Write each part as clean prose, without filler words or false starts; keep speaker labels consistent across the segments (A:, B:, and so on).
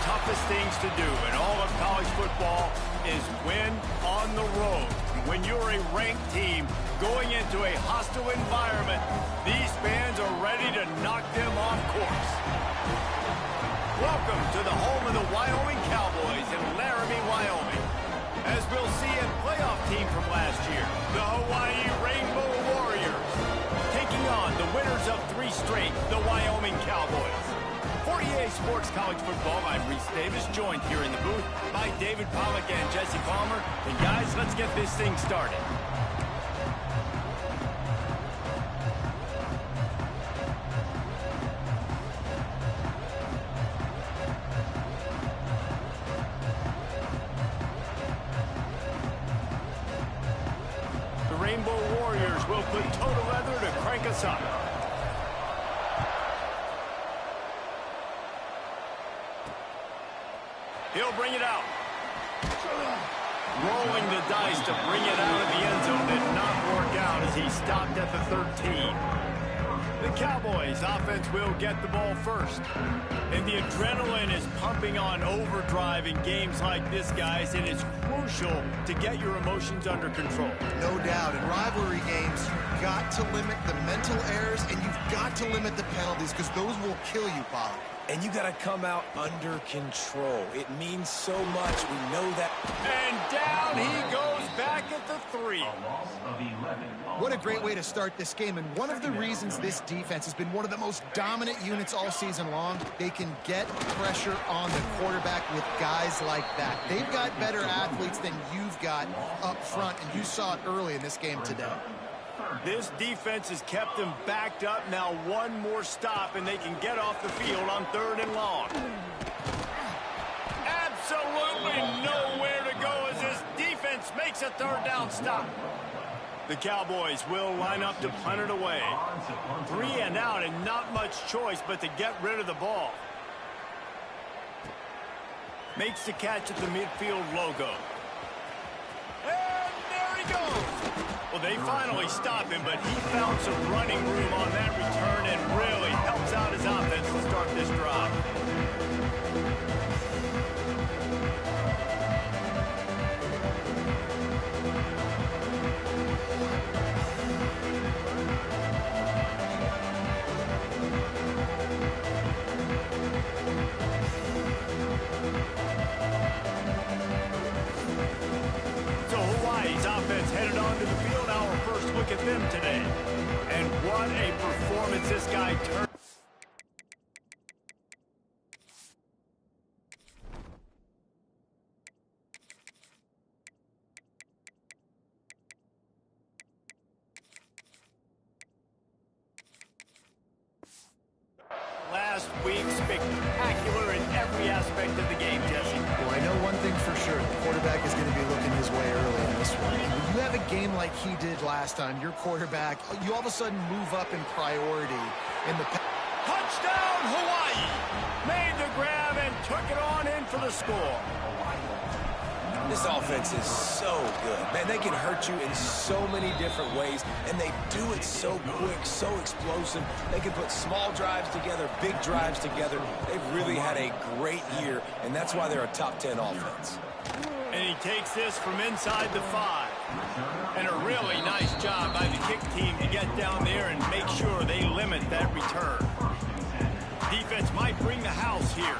A: toughest things to do in all of college football is win on the road. When you're a ranked team going into a hostile environment, these fans are ready to knock them off course. Welcome to the home of the Wyoming Cowboys in Laramie, Wyoming. As we'll see a playoff team from last year, the Hawaii Rainbow Warriors, taking on the winners of 3 straight, the Wyoming Cowboys. For EA Sports College Football, I'm Reese Davis, joined here in the booth by David Pollack and Jesse Palmer. And guys, let's get this thing started. The Rainbow Warriors will put total leather to crank us up. He'll bring it out. Rolling the dice to bring it out of the end zone did not work out as he stopped at the 13. The Cowboys offense will get the ball first. And the adrenaline is pumping on overdrive in games like this, guys. It is crucial to get your emotions under control.
B: No doubt. In rivalry games, you've got to limit the mental errors and you've got to limit the penalties because those will kill you, Pollack.
C: And you got to come out under control. It means so much. We know that.
A: And down he goes back at the 3.
B: What a great way to start this game. And one of the reasons this defense has been one of the most dominant units all season long, they can get pressure on the quarterback with guys like that. They've got better athletes than you've got up front, and you saw it early in this game today.
A: This defense has kept them backed up. Now one more stop, and they can get off the field on 3rd and long. Absolutely nowhere to go as this defense makes a 3rd down stop. The Cowboys will line up to punt it away. 3 and out, and not much choice but to get rid of the ball. Makes the catch at the midfield logo. And there he goes. Well, they finally stop him, but he found some running room on that return and really helps out his offense to start this drive. So Hawaii's offense headed onto the field. Our first look at them today. And what a performance this guy turned. Last week, spectacular in every aspect of the game, Jesse.
B: Well, I know one thing for sure. The quarterback is going to be looking his way early in this one. And when you have a game like he did last time, your quarterback, you all of a sudden move up in priority. In the
A: touchdown, Hawaii! Made the grab and took it on in for the score.
C: This offense is so good. Man, they can hurt you in so many different ways, and they do it so quick, so explosive. They can put small drives together, big drives together. They've really had a great year, and that's why they're a top 10 offense.
A: And he takes this from inside the 5. And a really nice job by the kick team to get down there and make sure they limit that return. Defense might bring the house here.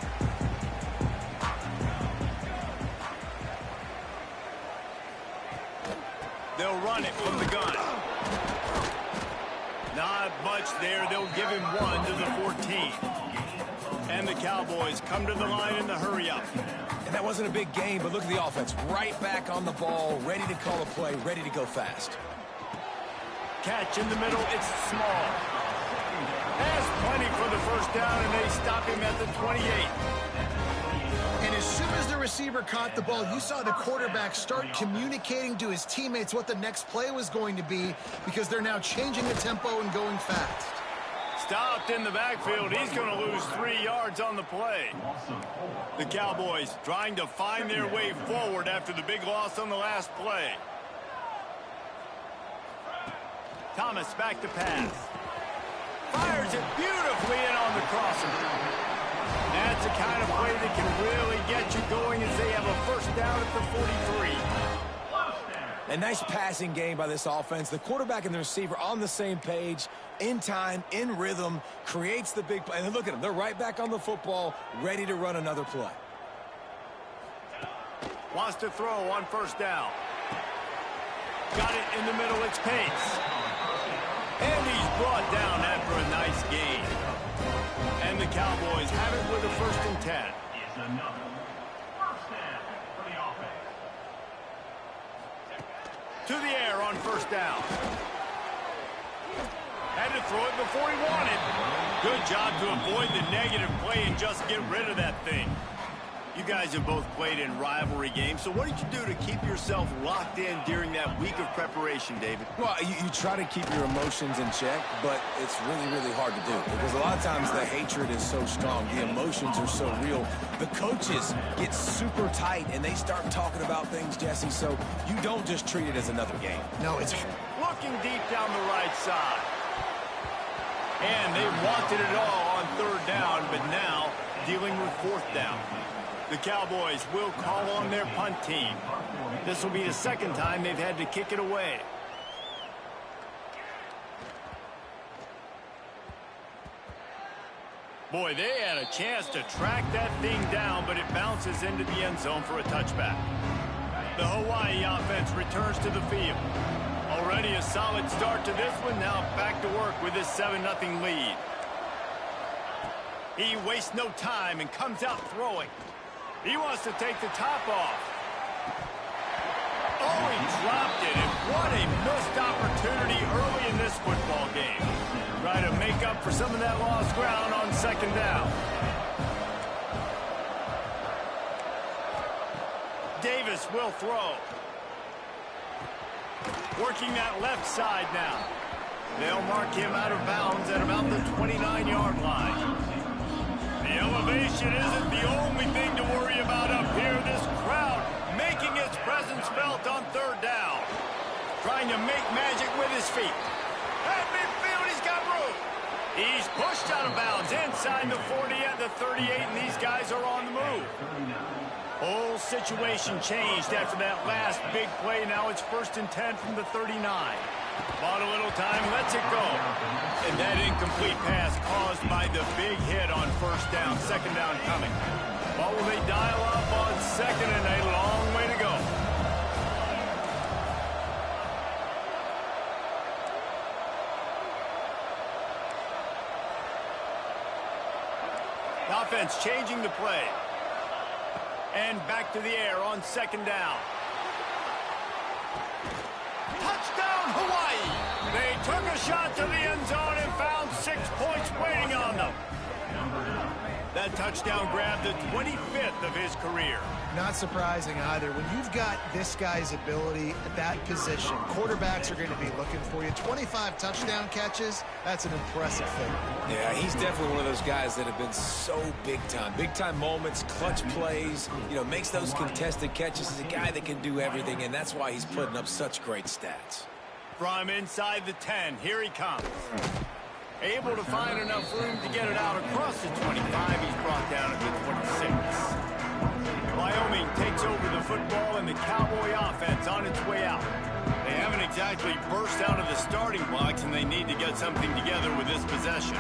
A: They'll run it from the gun. Not much there. They'll give him 1 to the 14. And the Cowboys come to the line in the hurry-up.
C: And that wasn't a big game, but look at the offense. Right back on the ball, ready to call a play, ready to go fast.
A: Catch in the middle. It's small. Has plenty for the 1st down, and they stop him at the 28.
B: And as soon as the receiver caught the ball, you saw the quarterback start communicating to his teammates what the next play was going to be because they're now changing the tempo and going fast.
A: Stopped in the backfield. He's going to lose 3 yards on the play. The Cowboys trying to find their way forward after the big loss on the last play. Thomas back to pass. Fires it beautifully in on the crosser. That's the kind of play that can really get you going as they have a first down at the 43.
C: A nice passing game by this offense. The quarterback and the receiver on the same page, in time, in rhythm, creates the big play. And look at them. They're right back on the football, ready to run another play.
A: Wants to throw on first down. Got it in the middle. It's Pace. And he's brought down after a nice gain. And the Cowboys have it with a 1st and 10. To the air on first down. Had to throw it before he wanted. Good job to avoid the negative play and just get rid of that thing. You guys have both played in rivalry games, so what did you do to keep yourself locked in during that week of preparation, David?
C: Well, you try to keep your emotions in check, but it's really, really hard to do because a lot of times the hatred is so strong. The emotions are so real. The coaches get super tight, and they start talking about things, Jesse, so you don't just treat it as another game.
B: No, it's...
A: Looking deep down the right side. And they wanted it all on 3rd down, but now dealing with 4th down. The Cowboys will call on their punt team. This will be the 2nd time they've had to kick it away. Boy, they had a chance to track that thing down, but it bounces into the end zone for a touchback. The Hawaii offense returns to the field. Already a solid start to this one. Now back to work with this 7-0 lead. He wastes no time and comes out throwing. He wants to take the top off. Oh, he dropped it, and what a missed opportunity early in this football game. Try to make up for some of that lost ground on 2nd down. Davis will throw. Working that left side now. They'll mark him out of bounds at about the 29-yard line. The elevation isn't the only thing to worry about up here. This crowd making its presence felt on 3rd down. Trying to make magic with his feet. At midfield, he's got room. He's pushed out of bounds inside the 40 at the 38, and these guys are on the move. Whole situation changed after that last big play. Now it's 1st and 10 from the 39. Bought a little time, lets it go. And that incomplete pass caused by the big hit on 1st down, 2nd down coming. What will they dial up on 2nd, and a long way to go. The offense changing the play. And back to the air on 2nd down. Touchdown, Hawaii! They took a shot to the end zone and found 6 points waiting on them. That touchdown grabbed the 25th of his career.
B: Not surprising either. When you've got this guy's ability at that position, quarterbacks are going to be looking for you. 25 touchdown catches, that's an impressive thing.
C: Yeah, he's definitely one of those guys that have been so big time. Big time moments, clutch plays, makes those contested catches. He's a guy that can do everything, and that's why he's putting up such great stats.
A: From inside the 10, here he comes. Able to find enough room to get it out across the 25. He's brought down at the 26. Wyoming takes over the football and the Cowboy offense on its way out. They haven't exactly burst out of the starting blocks, and they need to get something together with this possession.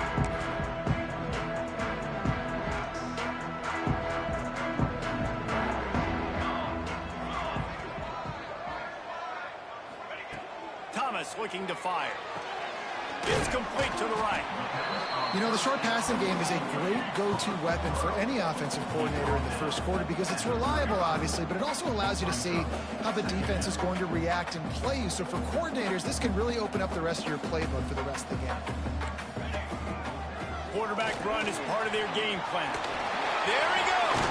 A: Thomas looking to fire. It's complete to the right.
B: The short passing game is a great go-to weapon for any offensive coordinator in the first quarter because it's reliable, obviously, but it also allows you to see how the defense is going to react and play you. So for coordinators, this can really open up the rest of your playbook for the rest of the game.
A: Quarterback run is part of their game plan. There he goes.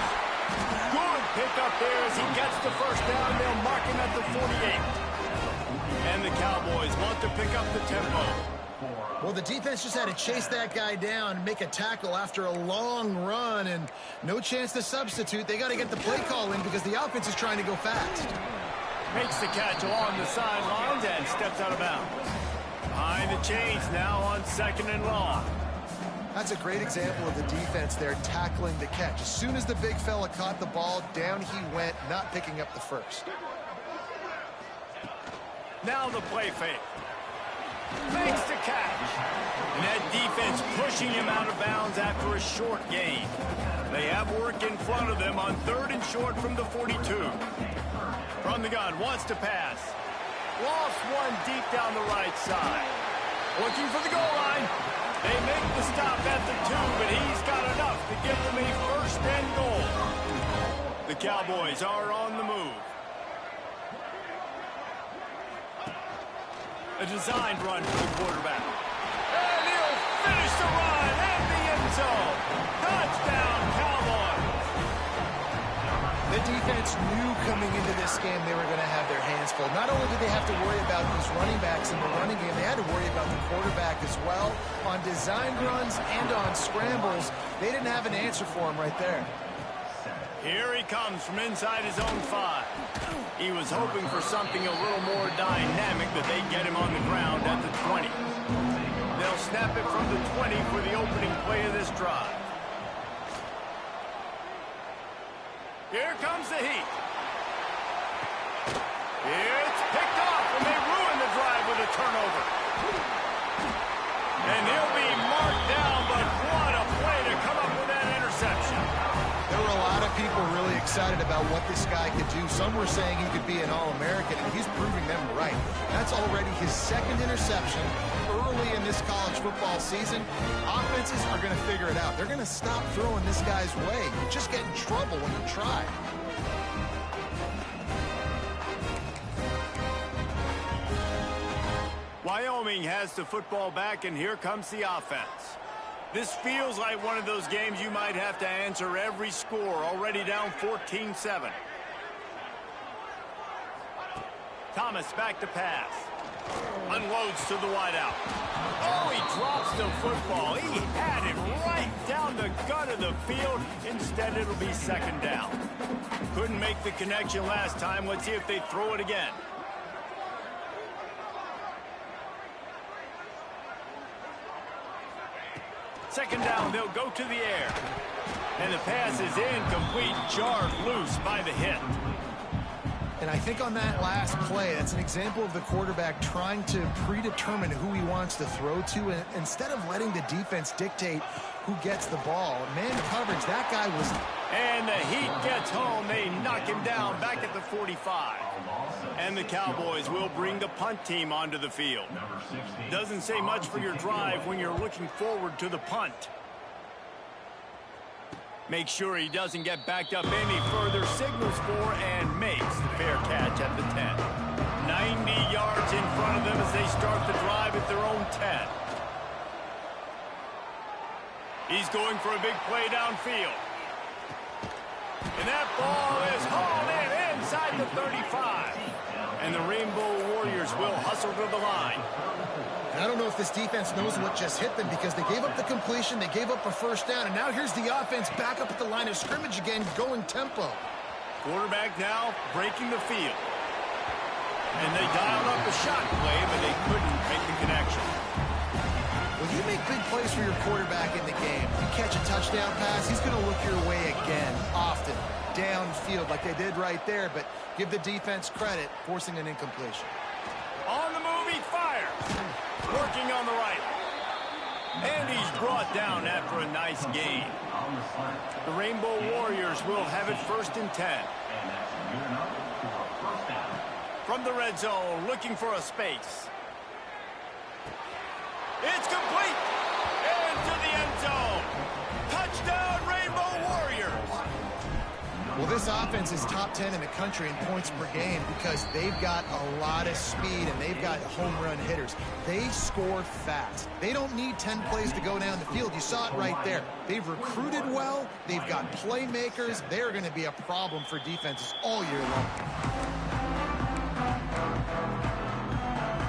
A: Good pick up there as he gets the first down. They'll mark him at the 48. And the Cowboys want to pick up the tempo.
B: Well, the defense just had to chase that guy down and make a tackle after a long run, and no chance to substitute. They got to get the play call in because the offense is trying to go fast.
A: Makes the catch along the sidelines and steps out of bounds. Behind the chains now on 2nd and long.
B: That's a great example of the defense there tackling the catch. As soon as the big fella caught the ball, down he went, not picking up the first.
A: Now the play fake. Makes the catch. And that defense pushing him out of bounds after a short gain. They have work in front of them on 3rd and short from the 42. From the gun, wants to pass. Lost one deep down the right side. Looking for the goal line. They make the stop at the 2, but he's got enough to give them a 1st and goal. The Cowboys are on the move. A designed run for the quarterback. And he'll finish the run in the end zone. Touchdown, Cowboys.
B: The defense knew coming into this game they were going to have their hands full. Not only did they have to worry about these running backs in the running game, they had to worry about the quarterback as well. On designed runs and on scrambles, they didn't have an answer for him right there.
A: Here he comes from inside his own 5. He was hoping for something a little more dynamic, but they get him on the ground at the 20. They'll snap it from the 20 for the opening play of this drive. Here comes the heat. It's picked off, and they ruin the drive with a turnover. And he'll be marked down, but what a play to come up with that interception.
B: There were a lot of people really excited about what this guy could do. Some were saying he could be an All-American, and he's proving them right. That's already his 2nd interception early in this college football season. Offenses are going to figure it out. They're going to stop throwing this guy's way. You just get in trouble when you try.
A: Wyoming has the football back, and here comes the offense. This feels like one of those games you might have to answer every score, already down 14-7. Thomas back to pass. Unloads to the wideout. Oh, he drops the football. He had it right down the gut of the field. Instead, it'll be 2nd down. Couldn't make the connection last time. Let's see if they throw it again. Second down, they'll go to the air. And the pass is incomplete, jarred loose by the hit.
B: And I think on that last play, that's an example of the quarterback trying to predetermine who he wants to throw to, and instead of letting the defense dictate who gets the ball. Man coverage, that guy was...
A: And the heat gets home. They knock him down back at the 45. And the Cowboys will bring the punt team onto the field. Doesn't say much for your drive when you're looking forward to the punt. Make sure he doesn't get backed up any further, signals for and makes the fair catch at the 10. 90 yards in front of them as they start the drive at their own 10. He's going for a big play downfield. And that ball is hauled in inside the 35. And the Rainbow Warriors will hustle to the line.
B: And I don't know if this defense knows what just hit them, because they gave up the completion, they gave up a 1st down, and now here's the offense back up at the line of scrimmage again, going tempo.
A: Quarterback now breaking the field. And they dialed up a shot play, but they couldn't make the connection.
B: When you make big plays for your quarterback in the game, you catch a touchdown pass, he's going to look your way again, often, downfield like they did right there, but give the defense credit, forcing an incompletion.
A: On the move, he fires. Working on the right. And he's brought down after a nice gain. The Rainbow Warriors will have it 1st and 10. From the red zone, looking for a space. It's complete. Into the end zone. Touchdown, Rainbow Warriors.
B: Well, this offense is top 10 in the country in points per game because they've got a lot of speed and they've got home run hitters. They score fast. They don't need 10 plays to go down the field. You saw it right there. They've recruited well. They've got playmakers. They're going to be a problem for defenses all year long.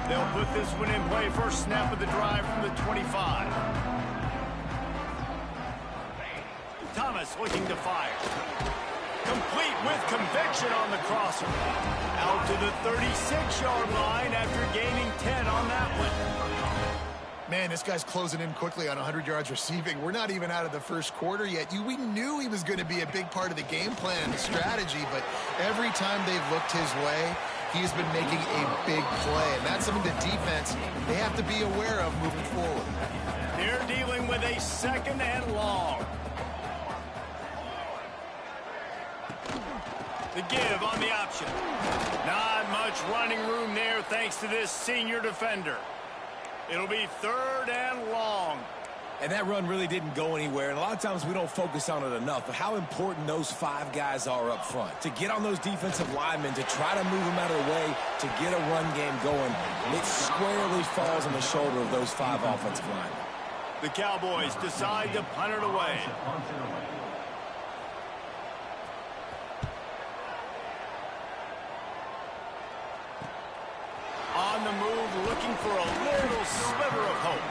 A: They'll put this one in play. First snap of the drive from the 25. Thomas looking to fire. Complete with conviction on the crosser. Out to the 36-yard line after gaining 10 on that one.
B: Man, this guy's closing in quickly on 100 yards receiving. We're not even out of the first quarter yet. We knew he was going to be a big part of the game plan and the strategy, but every time they've looked his way, he's been making a big play. And that's something the defense, they have to be aware of moving forward.
A: They're dealing with a 2nd and long. The give on the option. Not much running room there thanks to this senior defender. It'll be 3rd and long.
C: And that run really didn't go anywhere, and a lot of times we don't focus on it enough, but how important those 5 guys are up front. To get on those defensive linemen, to try to move them out of the way, to get a run game going, it squarely falls on the shoulder of those 5 offensive linemen.
A: The Cowboys decide to punt it away. On the move, looking for a little sliver of hope.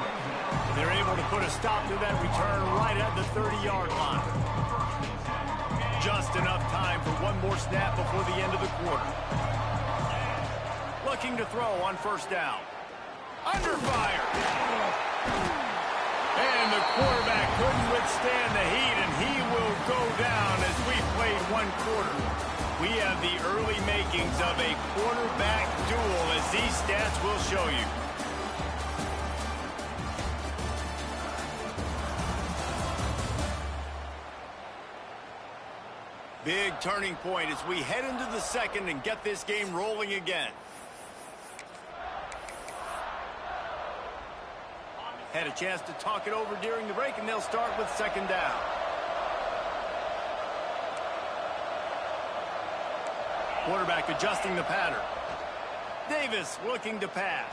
A: They're able to put a stop to that return right at the 30-yard line. Just enough time for one more snap before the end of the quarter. Looking to throw on 1st down. Under fire. And the quarterback couldn't withstand the heat, and he will go down as we played 1 quarter. We have the early makings of a quarterback duel, as these stats will show you. Big turning point as we head into the 2nd and get this game rolling again. Had a chance to talk it over during the break, and they'll start with 2nd down. Quarterback adjusting the pattern. Davis looking to pass.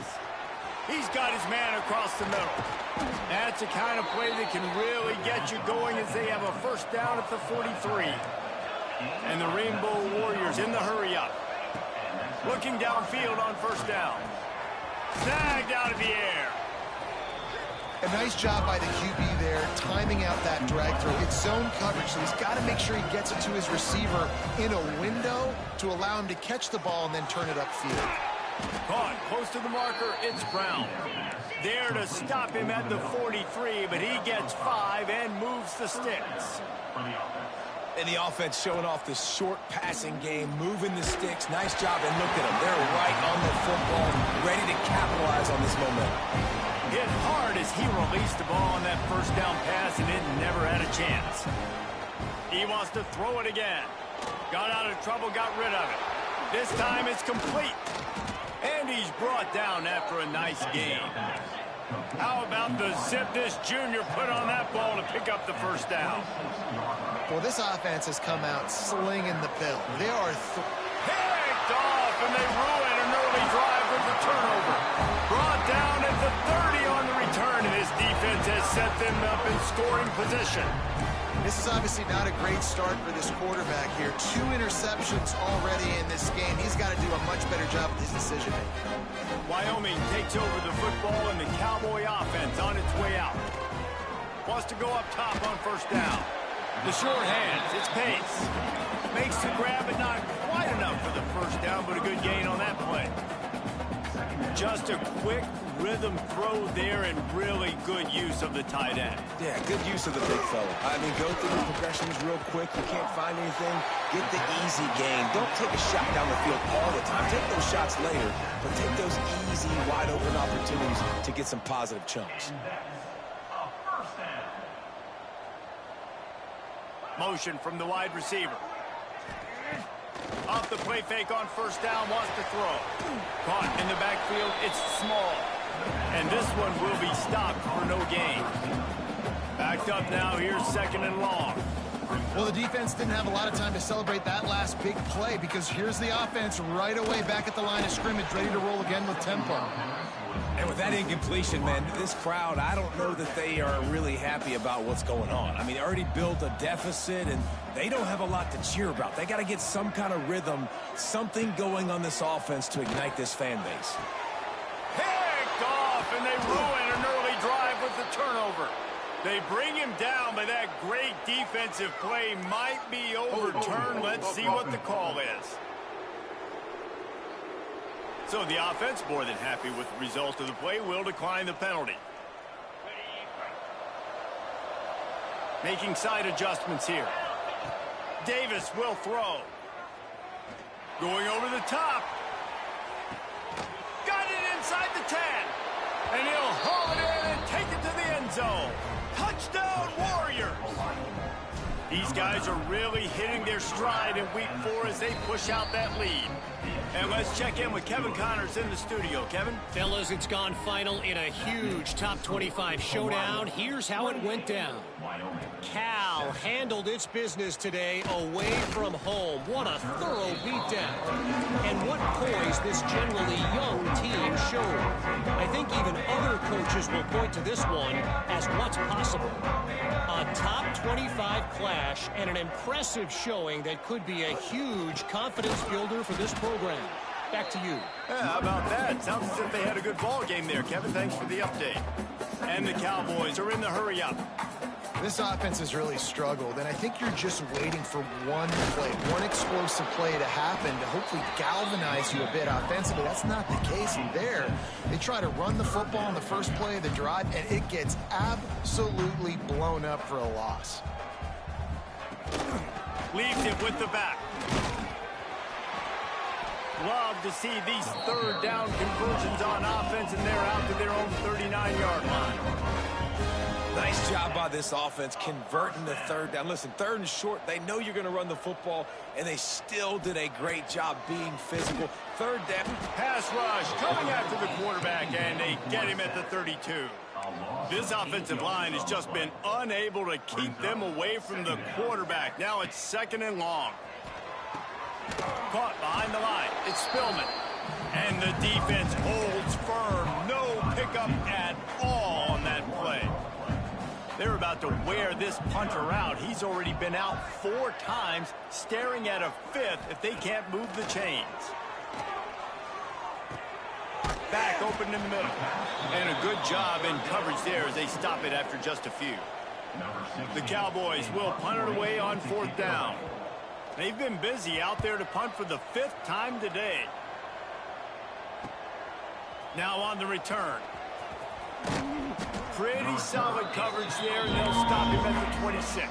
A: He's got his man across the middle. That's a kind of play that can really get you going as they have a 1st down at the 43. And the Rainbow Warriors in the hurry up. Looking downfield on 1st down. Snagged out of the air.
B: A nice job by the QB there, timing out that drag throw. It's zone coverage, so he's got to make sure he gets it to his receiver in a window to allow him to catch the ball and then turn it upfield.
A: Caught close to the marker, it's Brown. There to stop him at the 43, but he gets 5 and moves the sticks.
C: And the offense showing off the short passing game, moving the sticks. Nice job, and look at them. They're right on the football, ready to capitalize on this momentum.
A: Hit hard as he released the ball on that 1st down pass, and it never had a chance. He wants to throw it again. Got out of trouble, got rid of it. This time it's complete. And he's brought down after a nice gain. How about the zip this junior put on that ball to pick up the 1st down?
B: Well, this offense has come out slinging the pill. They are
A: picked off, and they ruin an early drive with the turnover. Brought down at the 30 on the return, and his defense has set them up in scoring position.
B: This is obviously not a great start for this quarterback here. 2 interceptions already in this game. He's got to do a much better job with his decision-making.
A: Wyoming takes over the football, and the Cowboy offense on its way out. Wants to go up top on 1st down. The short hands, it's Pace. Makes the grab, but not quite enough for the 1st down, but a good gain on that play. Just a quick rhythm throw there, and really good use of the tight end.
C: Yeah, good use of the big fella. I mean, go through the progressions real quick. You can't find anything. Get the easy gain. Don't take a shot down the field all the time. Take those shots later, but take those easy, wide-open opportunities to get some positive chunks.
A: Motion from the wide receiver. Off the play fake on 1st down, wants to throw. Caught in the backfield, it's small. And this one will be stopped for no gain. Backed up now, here's 2nd and long.
B: Well, the defense didn't have a lot of time to celebrate that last big play, because here's the offense right away back at the line of scrimmage, ready to roll again with tempo.
C: And with that incompletion, man, this crowd, I don't know that they are really happy about what's going on. I mean, they already built a deficit, and they don't have a lot to cheer about. They got to get some kind of rhythm, something going on this offense to ignite this fan base.
A: Picked off, and they ruin an early drive with the turnover. They bring him down, but that great defensive play might be overturned. Let's see what the call is. So the offense, more than happy with the result of the play, will decline the penalty. Making side adjustments here. Davis will throw. Going over the top. Got it inside the 10. And he'll haul it in and take it to the end zone. Touchdown, Warriors! These guys are really hitting their stride in week 4 as they push out that lead. And let's check in with Kevin Connors in the studio. Kevin?
D: Fellas, it's gone final in a huge top 25 showdown. Here's how it went down. Cal handled its business today away from home. What a thorough beatdown. And what poise this generally young team showed. I think even other coaches will point to this one as what's possible. A top 25 clash and an impressive showing that could be a huge confidence builder for this program. Back to you.
A: Yeah, how about that? Sounds as if they had a good ball game there, Kevin. Thanks for the update. And the Cowboys are in the hurry-up.
B: This offense has really struggled, and I think you're just waiting for one play, one explosive play to happen to hopefully galvanize you a bit offensively. That's not the case there. They try to run the football on the first play of the drive, and it gets absolutely blown up for a loss.
A: Leaves it with the back. Love to see these third down conversions on offense, and they're out to their own 39-yard line.
C: Nice job by this offense converting the third down. Listen, third and short, they know you're going to run the football, and they still did a great job being physical. Third down.
A: Pass rush coming after the quarterback, and they get him at the 32. This offensive line has just been unable to keep them away from the quarterback. Now it's 2nd and long. Caught behind the line. It's Spillman. And the defense holds firm. No pickup at all on that play. They're about to wear this punter out. He's already been out 4 times, staring at a 5th if they can't move the chains. Back open in the middle. And a good job in coverage there as they stop it after just a few. The Cowboys will punt it away on 4th down. They've been busy out there to punt for the 5th time today. Now on the return. Pretty solid coverage there, and they'll stop him at the 26.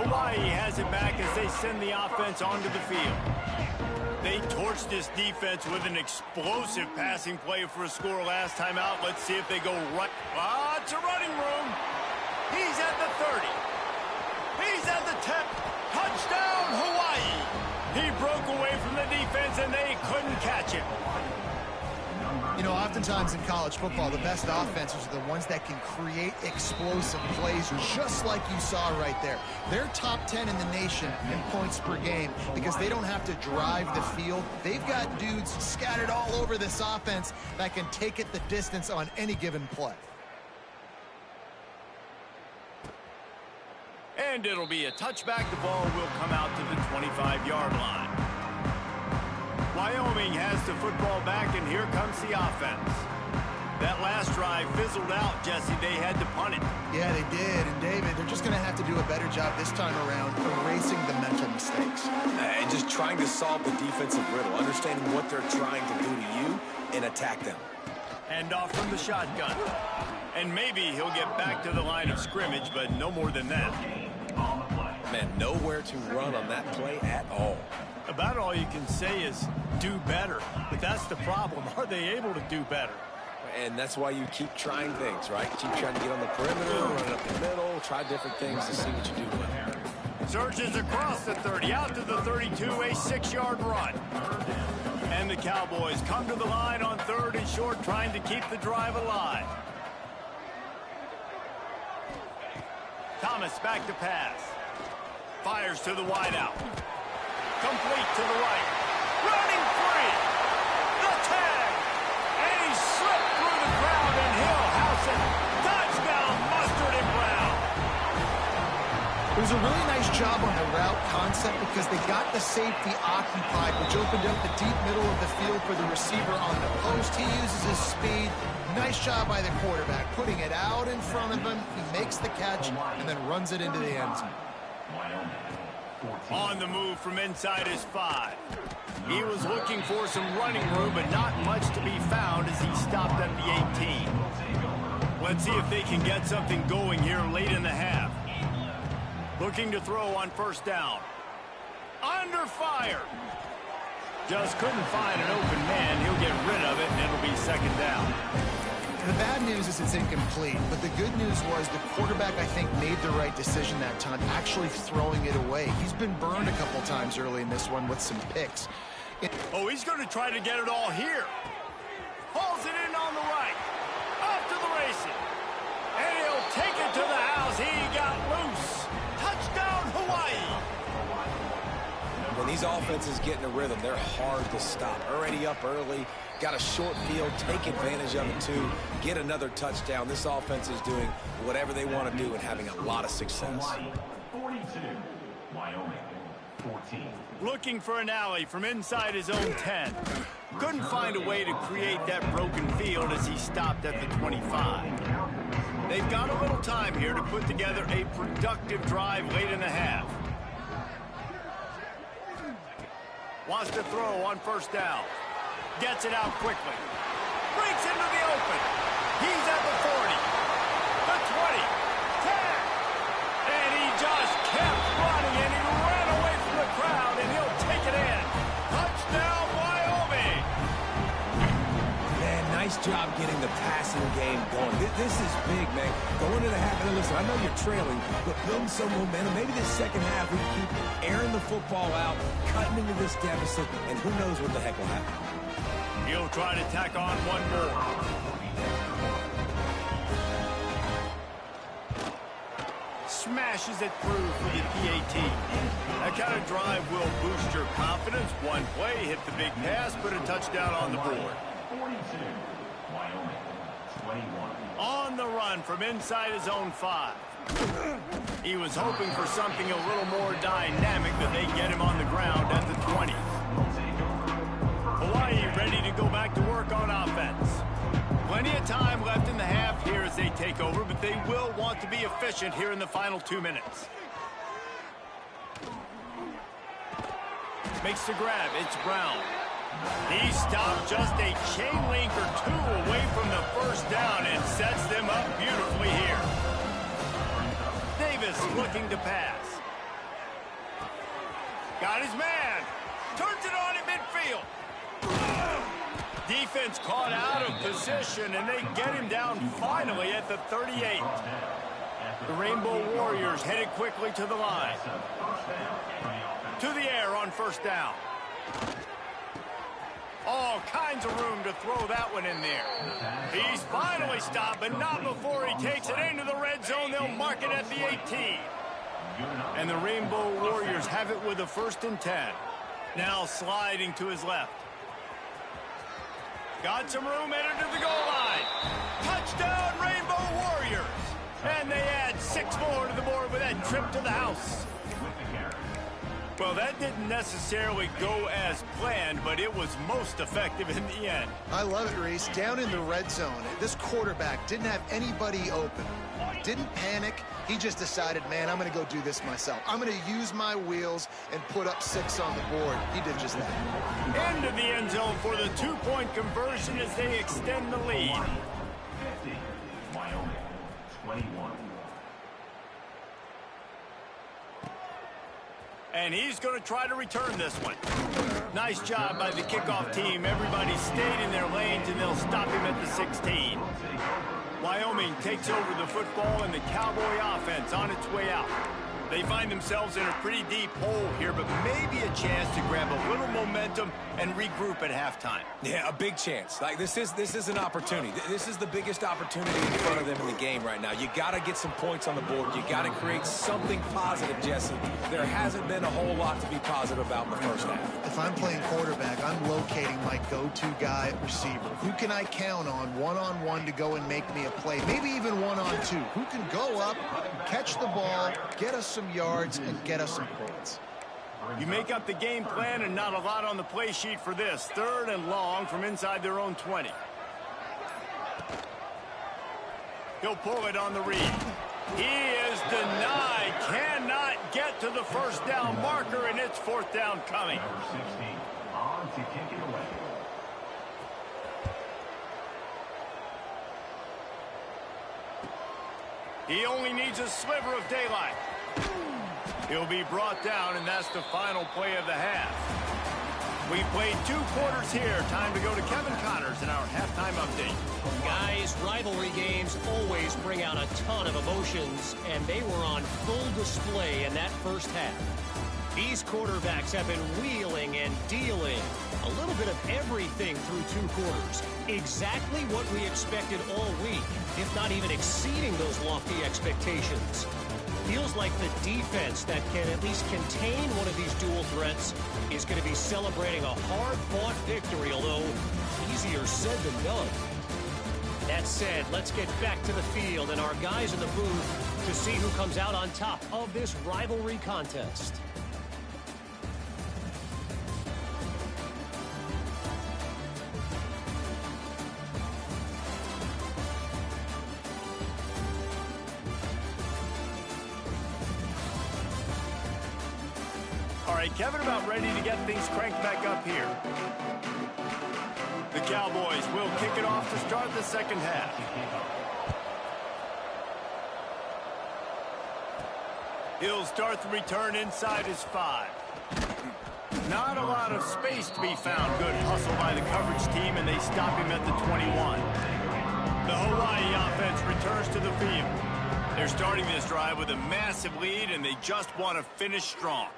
A: Hawaii has it back as they send the offense onto the field. They torched this defense with an explosive passing play for a score last time out. Let's see if they go right. It's a running room. He's at the 30. He's at the 10. Touchdown, Hawaii. He broke away from the defense, and they couldn't catch him.
B: You know, oftentimes in college football, the best offenses are the ones that can create explosive plays, just like you saw right there. They're top 10 in the nation in points per game because they don't have to drive the field. They've got dudes scattered all over this offense that can take it the distance on any given play.
A: And it'll be a touchback. The ball will come out to the 25-yard line. Wyoming has the football back, and here comes the offense. That last drive fizzled out, Jesse. They had to punt it.
B: Yeah, they did. And, David, they're just going to have to do a better job this time around erasing the mental mistakes.
C: And just trying to solve the defensive riddle, understanding what they're trying to do to you and attack them.
A: Hand off from the shotgun. And maybe he'll get back to the line of scrimmage, but no more than that.
C: Man, nowhere to run on that play at all.
A: About all you can say is do better. But that's the problem. Are they able to do better?
C: And that's why you keep trying things, right? Keep trying to get on the perimeter, run it up the middle, try different things to see what you do well.
A: Surges across the 30, out to the 32, a 6-yard run. And the Cowboys come to the line on 3rd and short, trying to keep the drive alive. Thomas back to pass. Fires to the wideout. Complete to the right. Running free. The tag. And he slipped through the crowd, and he'll house it. Touchdown, Mustard and Brown.
B: It was a really nice job on the route concept because they got the safety occupied, which opened up the deep middle of the field for the receiver on the post. He uses his speed. Nice job by the quarterback, putting it out in front of him. He makes the catch and then runs it into the end zone.
A: On the move from inside his 5. He was looking for some running room, but not much to be found as he stopped at the 18. Let's see if they can get something going here late in the half. Looking to throw on first down. Under fire. Just couldn't find an open man. He'll get rid of it, and it'll be second down.
B: The bad news is it's incomplete, but the good news was the quarterback, I think, made the right decision that time, actually throwing it away. He's been burned a couple times early in this one with some picks.
A: Oh, he's going to try to get it all here. Hauls it in on the right. Off to the races. And he'll take it to the house. He got loose. Touchdown, Hawaii.
C: When these offenses get in a rhythm, they're hard to stop. Already up early, got a short field, take advantage of it too, get another touchdown. This offense is doing whatever they want to do and having a lot of success.
E: 42, Wyoming, 14.
A: Looking for an alley from inside his own 10. Couldn't find a way to create that broken field as he stopped at the 25. They've got a little time here to put together a productive drive late in the half. Wants to throw on first down. Gets it out quickly. Breaks into the open. He's at the 40. The 20. 10. And he just kept running, and he ran away from the crowd, and he'll take it in. Touchdown, Wyoming.
C: Man, nice job getting the passing game going. This is big, man. Going into the half, and listen, I know you're trailing, but building some momentum. Maybe this second half we keep airing the football out, cutting into this deficit, and who knows what the heck will happen.
A: He'll try to tack on one more. Smashes it through for the PAT. That kind of drive will boost your confidence. One play, hit the big pass, put a touchdown on the board.
E: 42, Wyoming, 21.
A: On the run from inside his own 5. He was hoping for something a little more dynamic, but they get him on the ground at the 20. Hawaii ready to go back to work on offense. Plenty of time left in the half here as they take over, but they will want to be efficient here in the final 2 minutes. Makes the grab. It's Brown. He stopped just a chain link or two away from the first down and sets them up beautifully here. Davis looking to pass. Got his man. Turns it on in midfield. Defense caught out of position, and they get him down finally at the 38. The Rainbow Warriors headed quickly to the line. To the air on first down. All kinds of room to throw that one in there. He's finally stopped, but not before he takes it into the red zone. They'll mark it at the 18. And the Rainbow Warriors have it with a 1st and 10. Now sliding to his left. Got some room, headed to the goal line. Touchdown, Rainbow Warriors. And they add 6 more to the board with that trip to the house. Well, that didn't necessarily go as planned, but it was most effective in the end.
B: I love it, Reese. Down in the red zone, this quarterback didn't have anybody open. Didn't panic. He just decided, man, I'm going to go do this myself. I'm going to use my wheels and put up 6 on the board. He did just that.
A: Into the end zone for the 2-point conversion as they extend the lead.
E: 50, Wyoming, 21.
A: And he's going to try to return this one. Nice job by the kickoff team. Everybody stayed in their lanes, and they'll stop him at the 16. Wyoming takes over the football, and the Cowboy offense on its way out. They find themselves in a pretty deep hole here, but maybe a chance to grab a little momentum and regroup at halftime.
C: Yeah, a big chance. Like this is an opportunity. This is the biggest opportunity in front of them in the game right now. You got to get some points on the board. You got to create something positive, Jesse. There hasn't been a whole lot to be positive about in the first half.
B: If I'm playing quarterback, I'm locating my go-to guy at receiver. Who can I count on one-on-one to go and make me a play? Maybe even one-on-two. Who can go up, catch the ball, get us some yards, and get us some points.
A: You make up the game plan, and not a lot on the play sheet for this. 3rd and long from inside their own 20. He'll pull it on the read. He is denied. Cannot get to the first down marker, and it's 4th down coming.
E: Number 16, on to kick it away.
A: He only needs a sliver of daylight. He'll be brought down, and that's the final play of the half. We played 2 quarters here. Time to go to Kevin Connors in our halftime update.
D: Guys, rivalry games always bring out a ton of emotions, and they were on full display in that first half. These quarterbacks have been wheeling and dealing. A little bit of everything through 2 quarters. Exactly what we expected all week, if not even exceeding those lofty expectations. Feels like the defense that can at least contain one of these dual threats is going to be celebrating a hard-fought victory, although easier said than done. That said, let's get back to the field and our guys in the booth to see who comes out on top of this rivalry contest.
A: All right, Kevin, about ready to get things cranked back up here. The Cowboys will kick it off to start the second half. He'll start the return inside his 5. Not a lot of space to be found. Good hustle by the coverage team, and they stop him at the 21. The Hawaii offense returns to the field. They're starting this drive with a massive lead, and they just want to finish strong.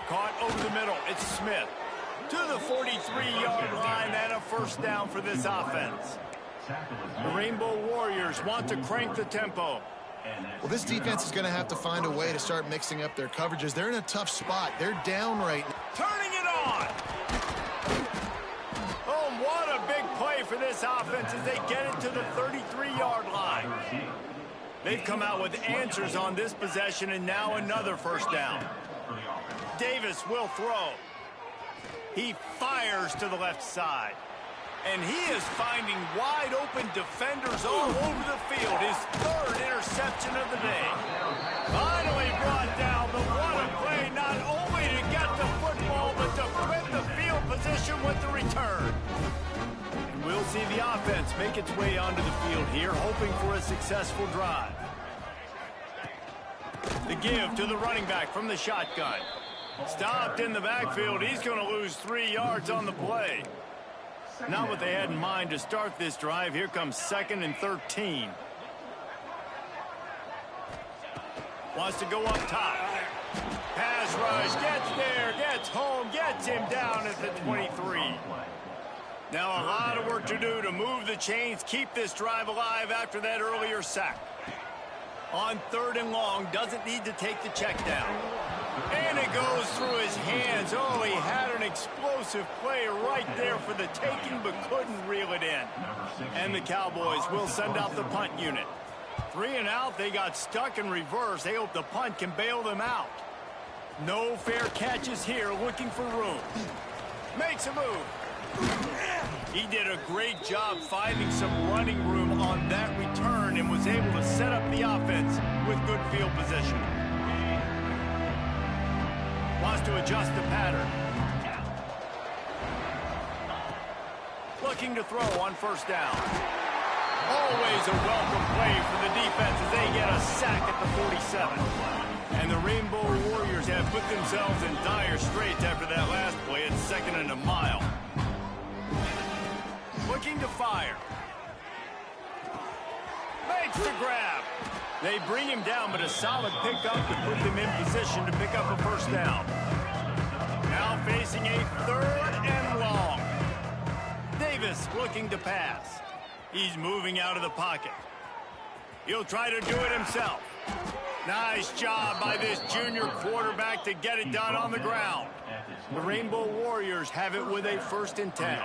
A: Caught over the middle. It's Smith. To the 43-yard line and a first down for this offense. The Rainbow Warriors want to crank the tempo.
B: Well, this defense is going to have to find a way to start mixing up their coverages. They're in a tough spot. They're down right now.
A: Turning it on. Oh, what a big play for this offense as they get it to the 33-yard line. They've come out with answers on this possession, and now another first down. Davis will throw. He fires to the left side. And he is finding wide open defenders all over the field. His 3rd interception of the day. Finally brought down, but what a play, not only to get the football, but to flip the field position with the return. And we'll see the offense make its way onto the field here, hoping for a successful drive. The give to the running back from the shotgun. Stopped in the backfield. He's going to lose 3 yards on the play. Not what they had in mind to start this drive. Here comes 2nd and 13. Wants to go up top. Pass rush. Gets there. Gets home. Gets him down at the 23. Now a lot of work to do to move the chains, keep this drive alive after that earlier sack. On 3rd and long, doesn't need to take the check down. And it goes through his hands. Oh, he had an explosive play right there for the taking, but couldn't reel it in. And the Cowboys will send out the punt unit. 3 and out, they got stuck in reverse. They hope the punt can bail them out. No fair catches here, looking for room. Makes a move. He did a great job finding some running room on that return and was able to set up the offense with good field position. Wants to adjust the pattern. Looking to throw on first down. Always a welcome play for the defense as they get a sack at the 47. And the Rainbow Warriors have put themselves in dire straits after that last play. It's 2nd and a mile. Looking to fire. Makes the grab. They bring him down, but a solid pickup to put them in position to pick up a first down. Now facing a 3rd and long. Davis looking to pass. He's moving out of the pocket. He'll try to do it himself. Nice job by this junior quarterback to get it done on the ground. The Rainbow Warriors have it with a 1st and 10.